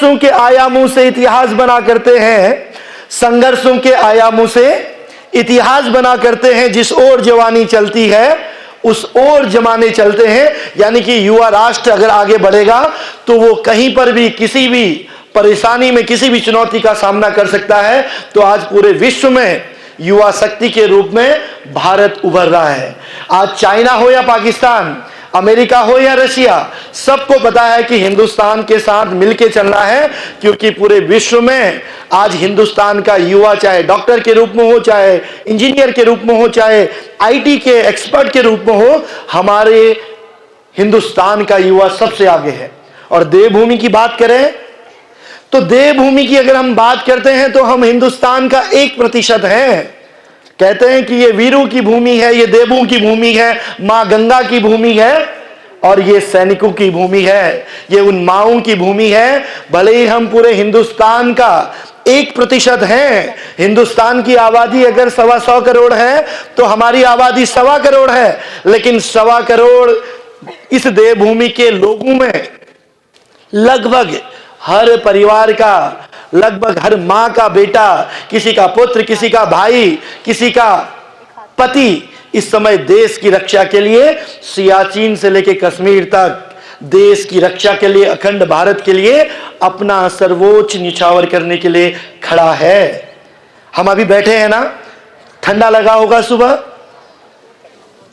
संघर्षों के आयामों से इतिहास बना करते हैं, संघर्षों के आयामों से इतिहास बना करते हैं। जिस ओर जवानी चलती है उस ओर जमाने चलते हैं। यानी कि युवा राष्ट्र अगर आगे बढ़ेगा तो वो कहीं पर भी किसी भी परेशानी में, किसी भी चुनौती का सामना कर सकता है। तो आज पूरे विश्व में युवा शक्ति के रूप में भारत उभर रहा है। आज चाइना हो या पाकिस्तान, अमेरिका हो या रशिया, सबको पता है कि हिंदुस्तान के साथ मिलके चलना है, क्योंकि पूरे विश्व में आज हिंदुस्तान का युवा, चाहे डॉक्टर के रूप में हो, चाहे इंजीनियर के रूप में हो, चाहे आईटी के एक्सपर्ट के रूप में हो, हमारे हिंदुस्तान का युवा सबसे आगे है। और देवभूमि की बात करें तो देवभूमि की अगर हम बात करते हैं तो हम हिंदुस्तान का 1% हैं। कहते हैं कि ये वीरों की भूमि है, ये देवों की भूमि है, मां गंगा की भूमि है, और ये सैनिकों की भूमि है, ये उन माओं की भूमि है। भले ही हम पूरे हिंदुस्तान का 1% हैं। हिंदुस्तान की आबादी अगर 125 करोड़ है तो हमारी आबादी 1.25 करोड़ है, लेकिन 1.25 करोड़ इस देवभूमि के लोगों में लगभग हर परिवार का, लगभग हर मां का बेटा, किसी का पुत्र, किसी का भाई, किसी का पति इस समय देश की रक्षा के लिए सियाचिन से लेकर कश्मीर तक देश की रक्षा के लिए, अखंड भारत के लिए अपना सर्वोच्च न्यौछावर करने के लिए खड़ा है। हम अभी बैठे हैं ना, ठंडा लगा होगा, सुबह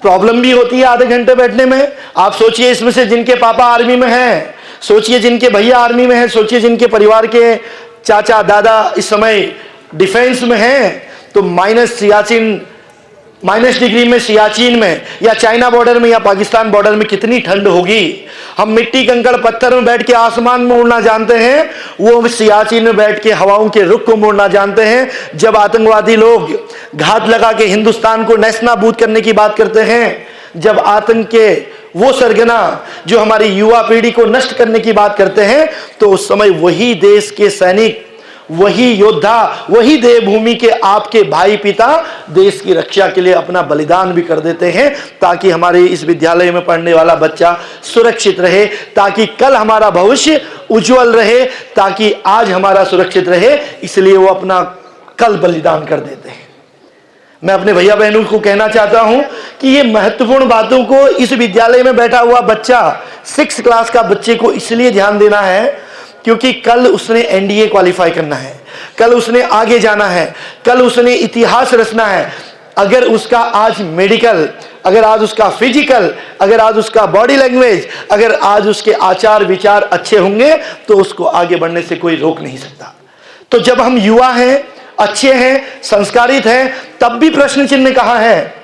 प्रॉब्लम भी होती है आधे घंटे बैठने में। आप सोचिए, इसमें से जिनके पापा आर्मी में हैं, सोचिए जिनके भैया आर्मी में हैं, सोचिए जिनके परिवार के चाचा दादा इस समय डिफेंस में हैं, तो माइनस डिग्री में सियाचिन में या चाइना बॉर्डर में या पाकिस्तान बॉर्डर में कितनी ठंड होगी। हम मिट्टी कंकड़ पत्थर में बैठ के आसमान में उड़ना जानते हैं, वो सियाचिन में बैठ के हवाओं के रुख को मोड़ना जानते हैं। जब आतंकवादी लोग घात लगा के हिंदुस्तान को नेस्तनाबूद करने की बात करते हैं, जब आतंक के वो सरगना जो हमारी युवा पीढ़ी को नष्ट करने की बात करते हैं, तो उस समय वही देश के सैनिक, वही योद्धा, वही देवभूमि के आपके भाई पिता देश की रक्षा के लिए अपना बलिदान भी कर देते हैं, ताकि हमारे इस विद्यालय में पढ़ने वाला बच्चा सुरक्षित रहे, ताकि कल हमारा भविष्य उज्जवल रहे, ताकि आज हमारा सुरक्षित रहे। इसलिए वो अपना कल बलिदान कर देते हैं। मैं अपने भैया बहनों को कहना चाहता हूं कि ये महत्वपूर्ण बातों को इस विद्यालय में बैठा हुआ बच्चा, 6 क्लास का बच्चे को इसलिए ध्यान देना है क्योंकि कल उसने एनडीए क्वालिफाई करना है, कल उसने आगे जाना है, कल उसने इतिहास रचना है। अगर उसका आज मेडिकल, अगर आज उसका फिजिकल, अगर आज उसका बॉडी लैंग्वेज, अगर आज उसके आचार विचार अच्छे होंगे तो उसको आगे बढ़ने से कोई रोक नहीं सकता। तो जब हम युवा हैं, अच्छे हैं, संस्कारित हैं, तब भी प्रश्न चिन्ह कहां है?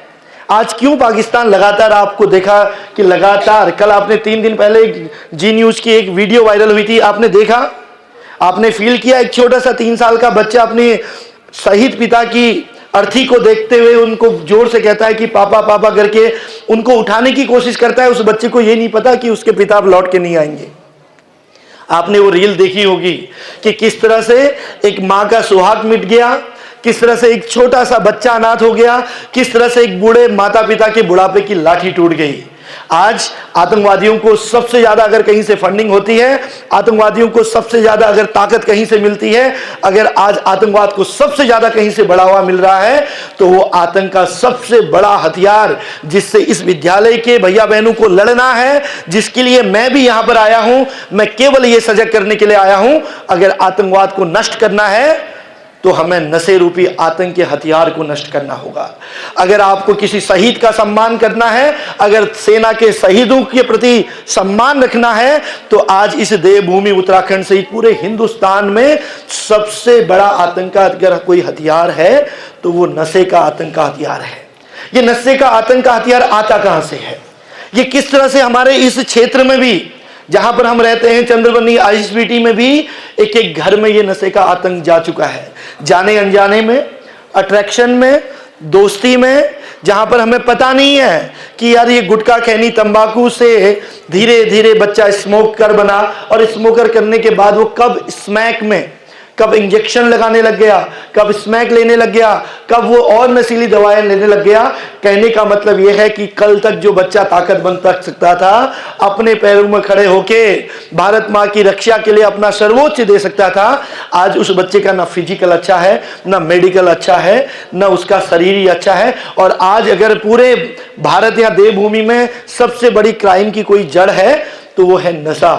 आज क्यों पाकिस्तान लगातार, आपको देखा कि लगातार, कल आपने 3 दिन पहले जी न्यूज की एक वीडियो वायरल हुई थी, आपने देखा, आपने फील किया, एक छोटा सा 3 साल का बच्चा अपने शहीद पिता की अर्थी को देखते हुए उनको जोर से कहता है कि पापा पापा करके उनको उठाने की कोशिश करता है। उस बच्चे को ये नहीं पता कि उसके पिता अब लौट के नहीं आएंगे। आपने वो रील देखी होगी कि किस तरह से एक मां का सुहाग मिट गया, किस तरह से एक छोटा सा बच्चा अनाथ हो गया, किस तरह से एक बूढ़े माता पिता के बुढ़ापे की लाठी टूट गई। आज आतंकवादियों को सबसे ज्यादा अगर कहीं से फंडिंग होती है, आतंकवादियों को सबसे ज्यादा अगर ताकत कहीं से मिलती है, अगर आज आतंकवाद को सबसे ज्यादा कहीं से बढ़ावा मिल रहा है, तो वो आतंक का सबसे बड़ा हथियार जिससे इस विद्यालय के भैया बहनों को लड़ना है, जिसके लिए मैं भी यहां पर आया हूं, मैं केवल ये सजग करने के लिए आया हूं। अगर आतंकवाद को नष्ट करना है तो हमें नशे रूपी आतंक के हथियार को नष्ट करना होगा। अगर आपको किसी शहीद का सम्मान करना है, अगर सेना के शहीदों के प्रति सम्मान रखना है, तो आज इस देवभूमि उत्तराखंड सहित पूरे हिंदुस्तान में सबसे बड़ा आतंक का अगर कोई हथियार है तो वो नशे का आतंक का हथियार है। ये नशे का आतंक का हथियार आता कहां से है? ये किस तरह से हमारे इस क्षेत्र में भी, जहां पर हम रहते हैं, चंद्रबनी आईएसबीटी में भी एक एक घर में ये नशे का आतंक जा चुका है। जाने अनजाने में, अट्रैक्शन में, दोस्ती में, जहां पर हमें पता नहीं है कि यार ये गुटखा खैनी तंबाकू से धीरे धीरे बच्चा स्मोक कर बना, और स्मोकर करने के बाद वो कब स्मैक में, कब इंजेक्शन लगाने लग गया, कब स्मैक लेने लग गया, कब वो और नशीली दवाएं लेने लग गया। कहने का मतलब यह है कि कल तक जो बच्चा ताकत बन सकता था, अपने पैरों में खड़े होके भारत माँ की रक्षा के लिए अपना सर्वोच्च दे सकता था, आज उस बच्चे का ना फिजिकल अच्छा है, ना मेडिकल अच्छा है, ना उसका शरीर ही अच्छा है। और आज अगर पूरे भारत या देवभूमि में सबसे बड़ी क्राइम की कोई जड़ है तो वो है नशा।